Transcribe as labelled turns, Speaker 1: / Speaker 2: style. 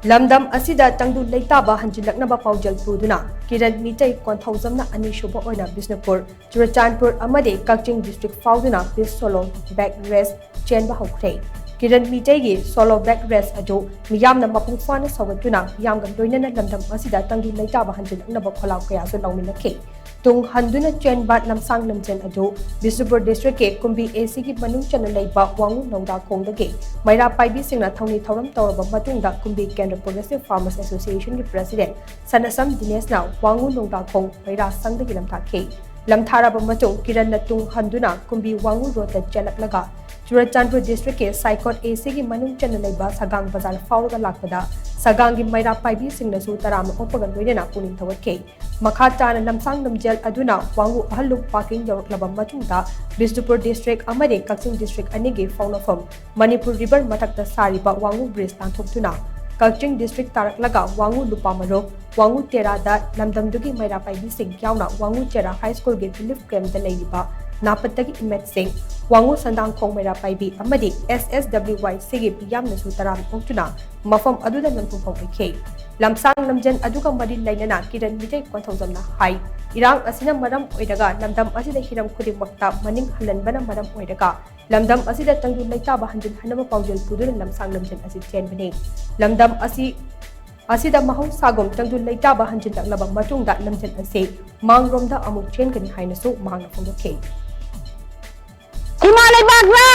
Speaker 1: lamdam asida tangdu leitaba hanjilaknaba paujal puduna kiran mitai konthawjamna ani shuba oina Bisnupur Churachandpur amade Kaching district fauduna bis solo back race chenba hokre kiran mitai gi solo back race ado miyamna mapung fana sawaduna yamgam doinana lamdam asida tangdu leitaba hanjilaknaba kholaw kaya so lawminakhe tung handuna chenba lamsang lamchen ado Bisnupur district ke kumbi AC gi manung chana leiba wangu nongda khongdage maira paibi singna thongni thoram tawraba matungda kumbi Kendra Progressive Farmers Association ki president Sanasam Dinesh na wangu nongda khong maira sangdagi lamthakhe lamtharaba matung kiran na tung handuna kumbi wangu rota chalaklaga Churachandpur district ke Saikot AC gi manung chana leiba sagang bazar fauraga lakpada sagang gi maira paibi singna su tarama opagan loinena puning thawatke makha tana lamsang namjel aduna wangu ahaluk parking yoroklaba matungda Bisnupur district amade Kaching district anigi faunafam Manipur river matakta sariba wangu bridge tanthoptuna Kaching district taraklaga wangu lupamaro wangu terada lamdamdugi maira paibi sing yauna wangu chera high school ge relief camp da leiba napatagi imet sing wangu sandang khong maira paibi amadi SSWY sigi yamna su taram oktuna mafam aduda nampu khong ikhe lamsang lamjan aduga mari lainana kiran mitai konthawjamna hai irang asina maram oidaga lamdam asida hiram khudik makta maning halanbana maram oidaga lamdam asida tangdu leitaba hanjin hanama paujal puduna lamsang lamjan asi chenbane lamdam asida mahau sagom tangdu leitaba hanjin taklaba matungda lamjan ase mangromda amuk chenkani hainasu mahangna phongdokhe
Speaker 2: Himalay bagna